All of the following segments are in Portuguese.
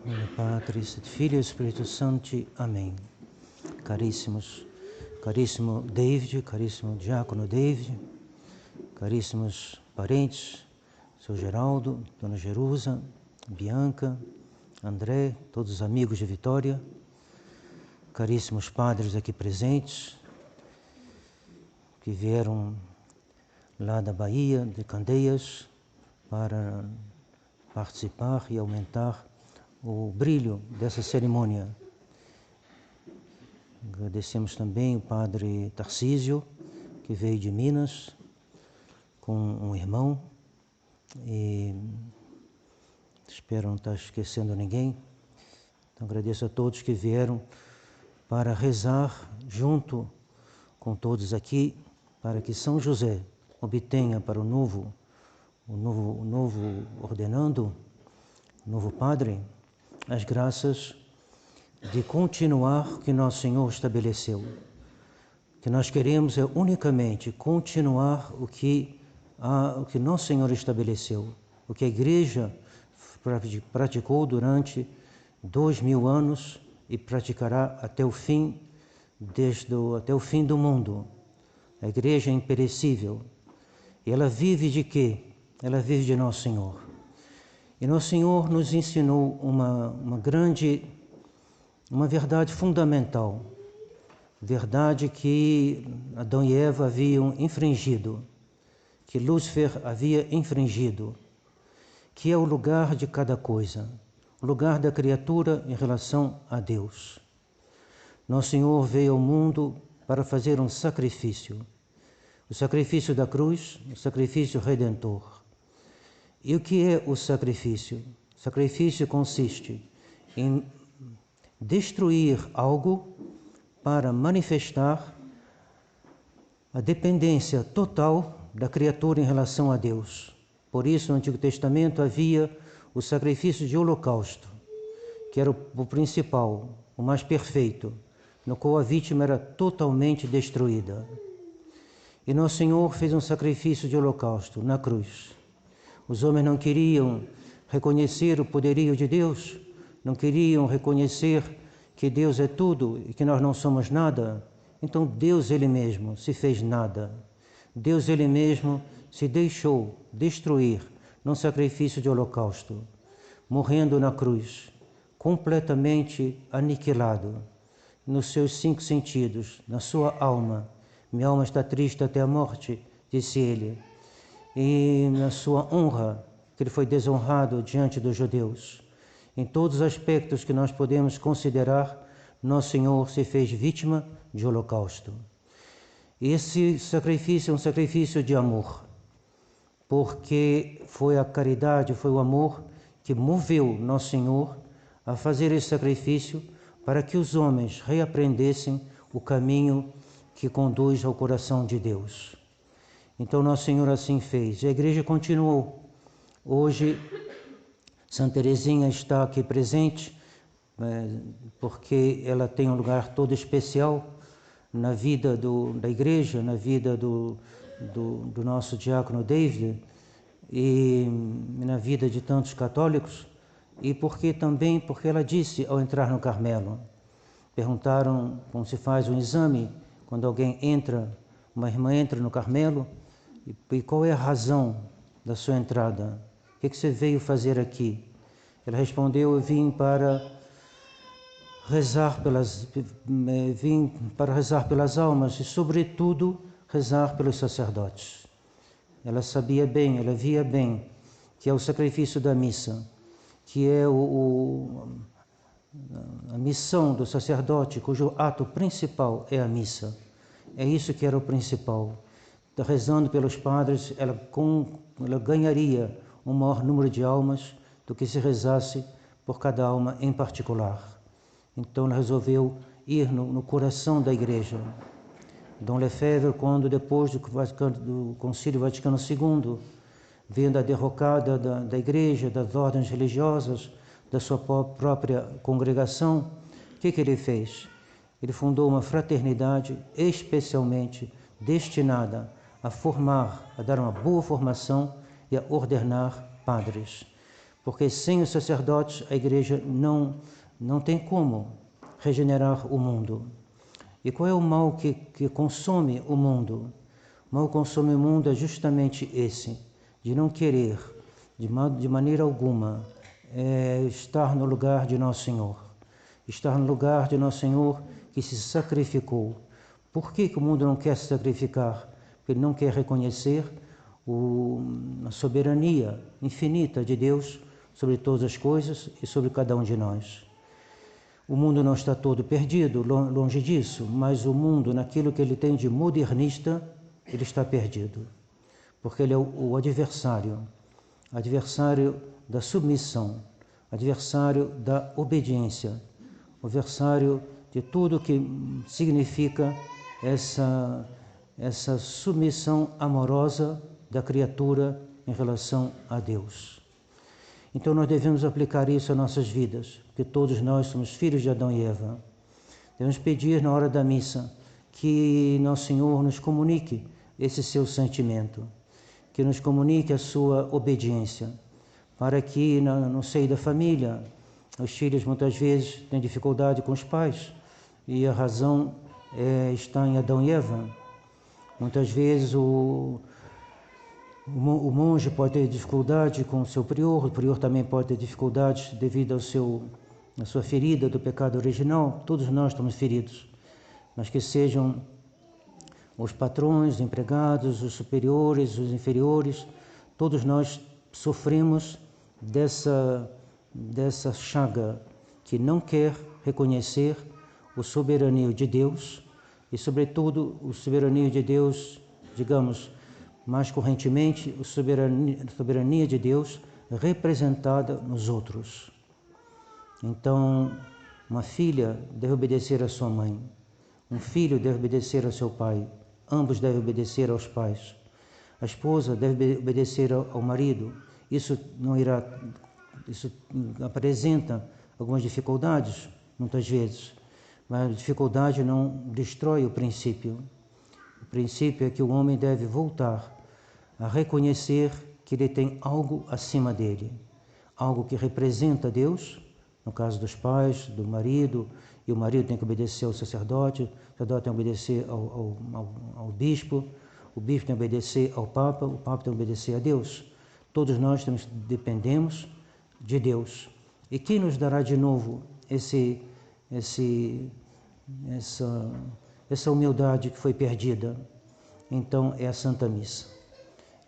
Nome Patris et Filii et Spiritus Sancti. Amém. Caríssimo David, caríssimo Diácono David, caríssimos parentes, seu Geraldo, Dona Jerusa, Bianca, André, todos os amigos de Vitória, caríssimos padres aqui presentes, que vieram lá da Bahia, de Candeias, para participar e aumentar o brilho dessa cerimônia. Agradecemos também o Padre Tarcísio, que veio de Minas, com um irmão, e espero não estar esquecendo ninguém. Então agradeço a todos que vieram para rezar junto com todos aqui, para que São José obtenha para o novo ordenando, o novo padre, as graças de continuar o que Nosso Senhor estabeleceu. O que nós queremos é unicamente continuar o que Nosso Senhor estabeleceu, o que a Igreja praticou durante 2000 anos e praticará até o fim do mundo. A Igreja é imperecível. E ela vive de quê? Ela vive de Nosso Senhor. E Nosso Senhor nos ensinou uma verdade fundamental, verdade que Adão e Eva haviam infringido, que Lúcifer havia infringido, que é o lugar de cada coisa, o lugar da criatura em relação a Deus. Nosso Senhor veio ao mundo para fazer um sacrifício, o sacrifício da cruz, o sacrifício redentor. E o que é o sacrifício? O sacrifício consiste em destruir algo para manifestar a dependência total da criatura em relação a Deus. Por isso, no Antigo Testamento havia o sacrifício de holocausto, que era o principal, o mais perfeito, no qual a vítima era totalmente destruída. E Nosso Senhor fez um sacrifício de holocausto na cruz. Os homens não queriam reconhecer o poderio de Deus, não queriam reconhecer que Deus é tudo e que nós não somos nada. Então Deus Ele mesmo se fez nada. Deus Ele mesmo se deixou destruir num sacrifício de holocausto, morrendo na cruz, completamente aniquilado nos seus 5 sentidos, na sua alma. Minha alma está triste até a morte, disse Ele. E na sua honra, que Ele foi desonrado diante dos judeus. Em todos os aspectos que nós podemos considerar, Nosso Senhor se fez vítima de holocausto. Esse sacrifício é um sacrifício de amor, porque foi a caridade, foi o amor que moveu Nosso Senhor a fazer esse sacrifício para que os homens reaprendessem o caminho que conduz ao coração de Deus. Então Nosso Senhor assim fez, e a Igreja continuou. Hoje, Santa Teresinha está aqui presente, porque ela tem um lugar todo especial na vida da Igreja, na vida do nosso diácono David e na vida de tantos católicos, e porque ela disse ao entrar no Carmelo, perguntaram como se faz um exame quando uma irmã entra no Carmelo, e qual é a razão da sua entrada? O que você veio fazer aqui? Ela respondeu: eu vim para rezar pelas almas e, sobretudo, rezar pelos sacerdotes. Ela sabia bem, ela via bem que é o sacrifício da missa, que é a missão do sacerdote, cujo ato principal é a missa. É isso que era o principal. Rezando pelos padres, ela ganharia um maior número de almas do que se rezasse por cada alma em particular. Então ela resolveu ir no coração da Igreja. Dom Lefebvre, quando depois do Concílio Vaticano II, vendo a derrocada da Igreja, das ordens religiosas, da sua própria congregação, o que ele fez? Ele fundou uma fraternidade especialmente destinada a formar, a dar uma boa formação e a ordenar padres. porque sem os sacerdotes a igreja não tem como regenerar o mundo. E qual é o mal que consome o mundo? O mal que consome o mundo é justamente esse, de não querer, de maneira alguma, estar no lugar de Nosso Senhor. Estar no lugar de Nosso Senhor que se sacrificou. Por que o mundo não quer se sacrificar? Porque ele não quer reconhecer a soberania infinita de Deus sobre todas as coisas e sobre cada um de nós. O mundo não está todo perdido, longe disso, mas o mundo, naquilo que ele tem de modernista, ele está perdido. Porque ele é o adversário da submissão, adversário da obediência, adversário de tudo que significa essa submissão amorosa da criatura em relação a Deus. Então nós devemos aplicar isso às nossas vidas, porque todos nós somos filhos de Adão e Eva. Devemos pedir na hora da missa que Nosso Senhor nos comunique esse seu sentimento, que nos comunique a sua obediência, para que no seio da família, os filhos muitas vezes têm dificuldade com os pais, e a razão está em Adão e Eva. Muitas vezes o monge pode ter dificuldade com o prior também pode ter dificuldades devido à sua ferida do pecado original. Todos nós estamos feridos, mas que sejam os patrões, os empregados, os superiores, os inferiores, todos nós sofremos dessa chaga que não quer reconhecer o soberania de Deus e, sobretudo, o soberania de Deus, digamos, mais correntemente, a soberania de Deus representada nos outros. Então, uma filha deve obedecer à sua mãe, um filho deve obedecer ao seu pai, ambos devem obedecer aos pais. A esposa deve obedecer ao marido. Isso apresenta algumas dificuldades, muitas vezes, mas a dificuldade não destrói o princípio. O princípio é que o homem deve voltar a reconhecer que ele tem algo acima dele, algo que representa Deus, no caso dos pais, do marido, e o marido tem que obedecer ao sacerdote, o sacerdote tem que obedecer ao bispo, o bispo tem que obedecer ao Papa, o Papa tem que obedecer a Deus. Todos nós dependemos de Deus. E quem nos dará de novo essa humildade que foi perdida? Então é a Santa Missa.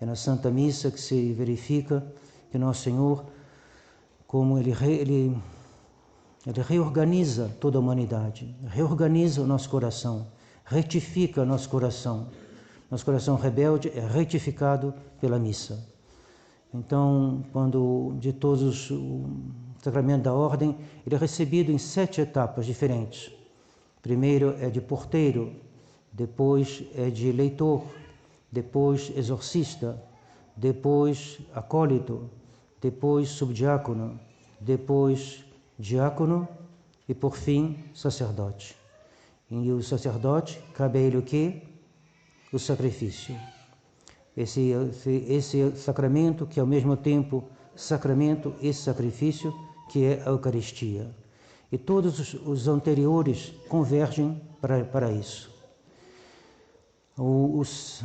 É na Santa Missa que se verifica que Nosso Senhor, como Ele reorganiza toda a humanidade, reorganiza o nosso coração, retifica o nosso coração. Nosso coração rebelde é retificado pela missa. Então, quando de todos o sacramento da ordem, ele é recebido em 7 etapas diferentes. Primeiro é de porteiro, depois é de leitor, depois exorcista, depois acólito, depois subdiácono, depois diácono e, por fim, sacerdote. E o sacerdote, cabe a ele o quê? O sacrifício. Esse sacramento que é ao mesmo tempo sacramento e sacrifício, que é a Eucaristia. E todos os anteriores convergem para isso.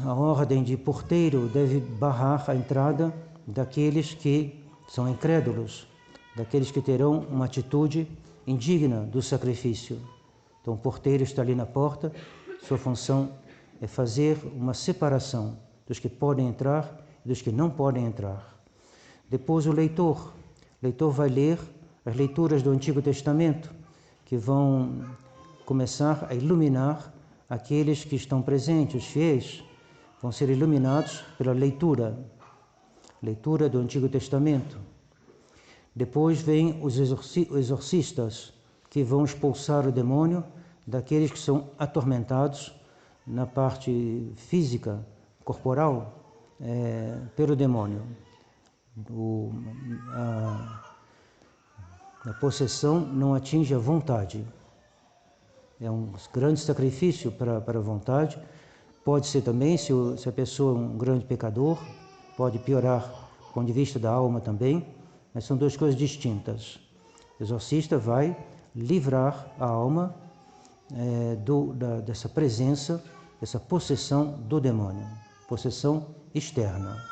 A ordem de porteiro deve barrar a entrada daqueles que são incrédulos, daqueles que terão uma atitude indigna do sacrifício. Então o porteiro está ali na porta, sua função é fazer uma separação dos que podem entrar e dos que não podem entrar. Depois o leitor vai ler as leituras do Antigo Testamento, que vão começar a iluminar aqueles que estão presentes, os fiéis, vão ser iluminados pela leitura do Antigo Testamento. Depois vêm os exorcistas, que vão expulsar o demônio daqueles que são atormentados na parte física, corporal, pelo demônio. A possessão não atinge a vontade. É um grande sacrifício para a vontade. Pode ser também, se a pessoa é um grande pecador, pode piorar do ponto de vista da alma também, mas são duas coisas distintas. O exorcista vai livrar a alma dessa presença, dessa possessão do demônio, possessão externa.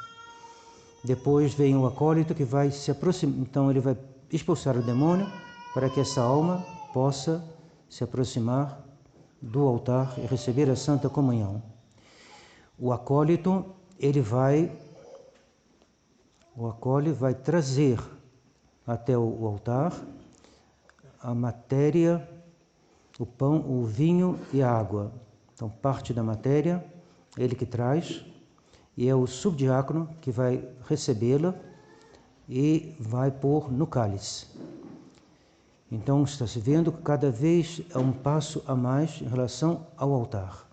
Depois vem o acólito que vai se aproximar, então ele vai expulsar o demônio para que essa alma possa se aproximar do altar e receber a Santa Comunhão. O acólito, vai trazer até o altar a matéria, o pão, o vinho e a água. Então, parte da matéria, ele que traz, e é o subdiácono que vai recebê-la e vai pôr no cálice. Então, está se vendo que cada vez é um passo a mais em relação ao altar.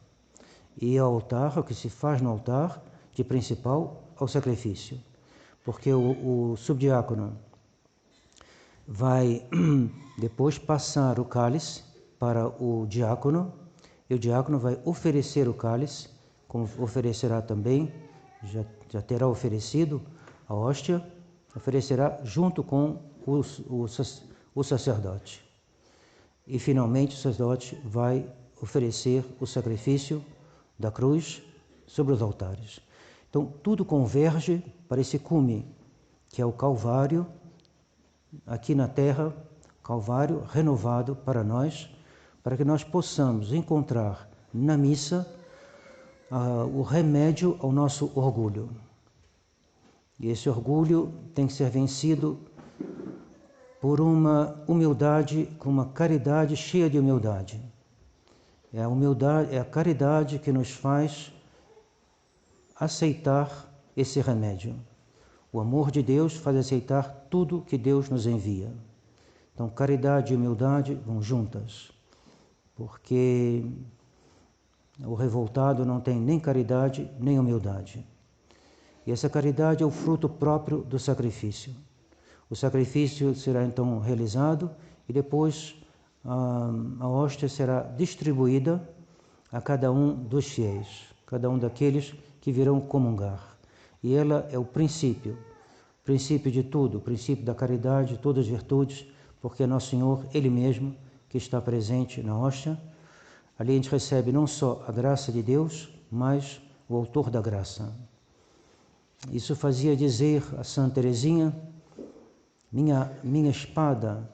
E ao altar, o que se faz no altar, de principal ao sacrifício. Porque o subdiácono vai depois passar o cálice para o diácono, e o diácono vai oferecer o cálice, como oferecerá também, já terá oferecido a hóstia, oferecerá junto com o sacerdote. E finalmente o sacerdote vai oferecer o sacrifício da cruz sobre os altares. Então tudo converge para esse cume, que é o Calvário, aqui na terra, Calvário renovado para nós, para que nós possamos encontrar na missa o remédio ao nosso orgulho. E esse orgulho tem que ser vencido por uma humildade, com uma caridade cheia de humildade. É a humildade, é a caridade que nos faz aceitar esse remédio. O amor de Deus faz aceitar tudo que Deus nos envia. Então, caridade e humildade vão juntas, porque o revoltado não tem nem caridade nem humildade. E essa caridade é o fruto próprio do sacrifício. O sacrifício será então realizado e depois a hóstia será distribuída a cada um dos fiéis, cada um daqueles que virão comungar. E ela é o princípio de tudo, o princípio da caridade, de todas as virtudes, porque é Nosso Senhor, Ele mesmo, que está presente na hóstia. Ali a gente recebe não só a graça de Deus, mas o autor da graça. Isso fazia dizer a Santa Teresinha: minha espada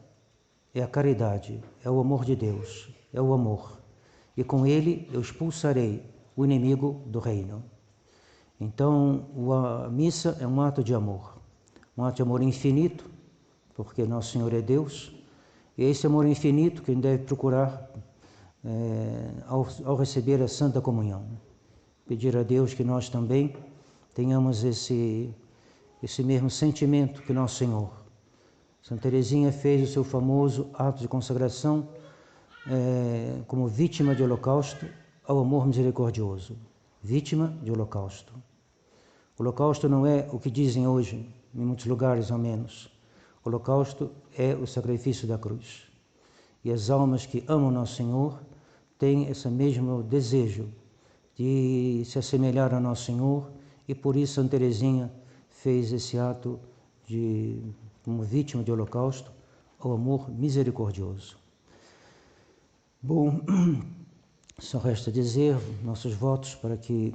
é a caridade, é o amor de Deus, é o amor. E com ele eu expulsarei o inimigo do reino. Então, a missa é um ato de amor infinito, porque Nosso Senhor é Deus, e é esse amor infinito que a gente deve procurar ao receber a Santa Comunhão. Pedir a Deus que nós também tenhamos esse mesmo sentimento que Nosso Senhor. Santa Teresinha fez o seu famoso ato de consagração como vítima de holocausto ao amor misericordioso. Vítima de holocausto. O holocausto não é o que dizem hoje, em muitos lugares ao menos. O holocausto é o sacrifício da cruz. E as almas que amam Nosso Senhor têm esse mesmo desejo de se assemelhar a Nosso Senhor, e por isso Santa Teresinha fez esse ato como vítima de holocausto ao amor misericordioso. Bom, só resta dizer nossos votos para que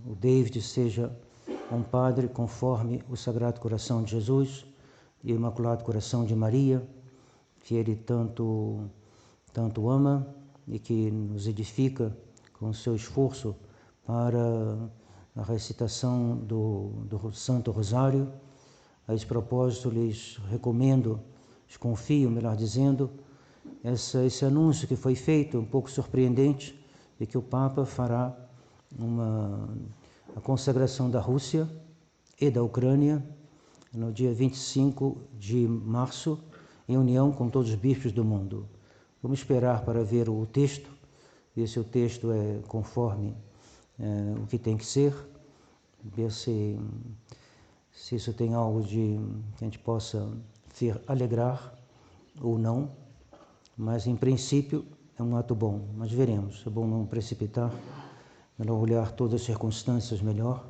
o David seja um padre conforme o Sagrado Coração de Jesus e o Imaculado Coração de Maria, que ele tanto ama e que nos edifica com o seu esforço para a recitação do Santo Rosário. A esse propósito, lhes recomendo, lhes confio, melhor dizendo, esse anúncio que foi feito, um pouco surpreendente, de que o Papa fará a consagração da Rússia e da Ucrânia no dia 25 de março, em união com todos os bispos do mundo. Vamos esperar para ver o texto, ver se o texto é conforme o que tem que ser, ver se isso tem algo que a gente possa alegrar ou não, mas em princípio é um ato bom, mas veremos, é bom não precipitar, melhor olhar todas as circunstâncias melhor,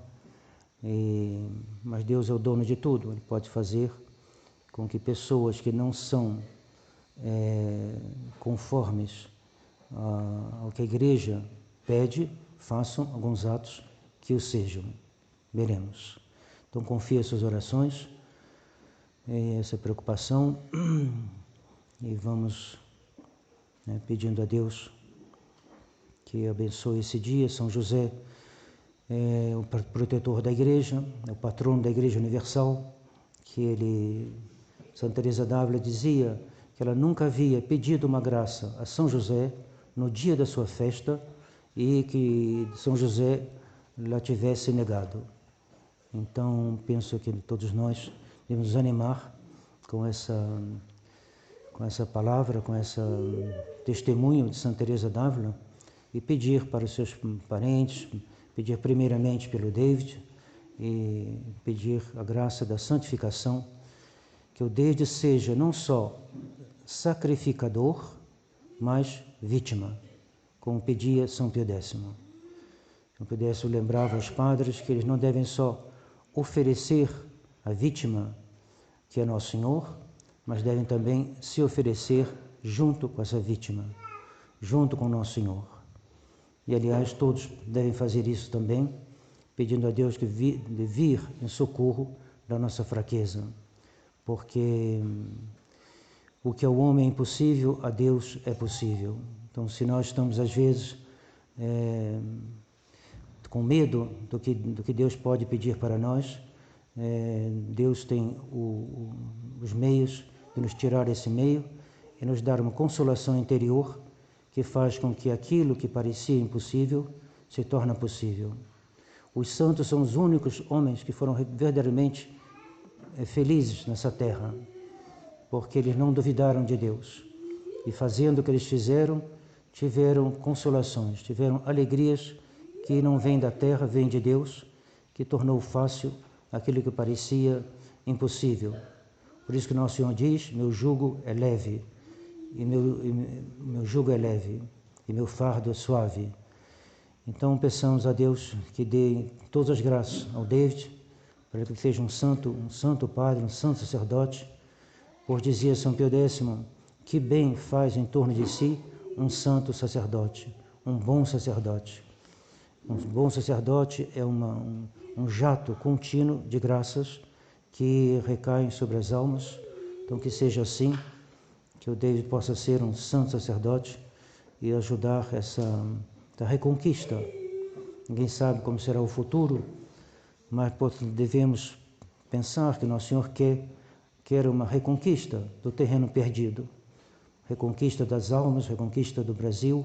mas Deus é o dono de tudo, Ele pode fazer com que pessoas que não são conformes ao que a Igreja pede, façam alguns atos que o sejam. Veremos. Então confie as suas orações, essa preocupação, e vamos pedindo a Deus que abençoe esse dia. São José é o protetor da Igreja, é o patrono da Igreja Universal, Santa Teresa d'Ávila dizia que ela nunca havia pedido uma graça a São José no dia da sua festa e que São José la tivesse negado. Então, penso que todos nós devemos nos animar com essa palavra, com esse testemunho de Santa Teresa d'Ávila e pedir para os seus parentes, pedir primeiramente pelo David e pedir a graça da santificação, que o David seja não só sacrificador, mas vítima, como pedia São Pio X. São Pio X lembrava aos padres que eles não devem só oferecer a vítima, que é Nosso Senhor, mas devem também se oferecer junto com essa vítima, junto com Nosso Senhor. E, aliás, todos devem fazer isso também, pedindo a Deus que vir em socorro da nossa fraqueza, porque o que ao homem é impossível, a Deus é possível. Então, se nós estamos, às vezes, com medo do que Deus pode pedir para nós, Deus tem os meios de nos tirar esse meio e nos dar uma consolação interior que faz com que aquilo que parecia impossível se torne possível. Os santos são os únicos homens que foram verdadeiramente felizes nessa terra, porque eles não duvidaram de Deus. E fazendo o que eles fizeram, tiveram consolações, tiveram alegrias que não vêm da terra, vêm de Deus, que tornou fácil aquilo que parecia impossível. Por isso que Nosso Senhor diz: meu jugo é leve, e meu jugo é leve, e meu fardo é suave. Então peçamos a Deus que dê todas as graças ao David, para que ele seja um santo padre, um santo sacerdote, pois dizia São Pio X, que bem faz em torno de si um santo sacerdote, um bom sacerdote. Um bom sacerdote é um jato contínuo de graças que recaem sobre as almas. Então que seja assim, que o David possa ser um santo sacerdote e ajudar essa reconquista. Ninguém sabe como será o futuro, mas devemos pensar que Nosso Senhor quer uma reconquista do terreno perdido, reconquista das almas, reconquista do Brasil,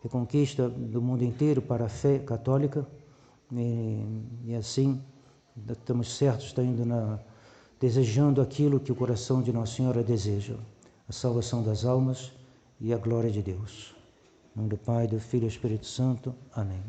reconquista do mundo inteiro para a fé católica, e assim estamos certos, está indo desejando aquilo que o coração de Nossa Senhora deseja, a salvação das almas e a glória de Deus. Em nome do Pai, do Filho e do Espírito Santo. Amém.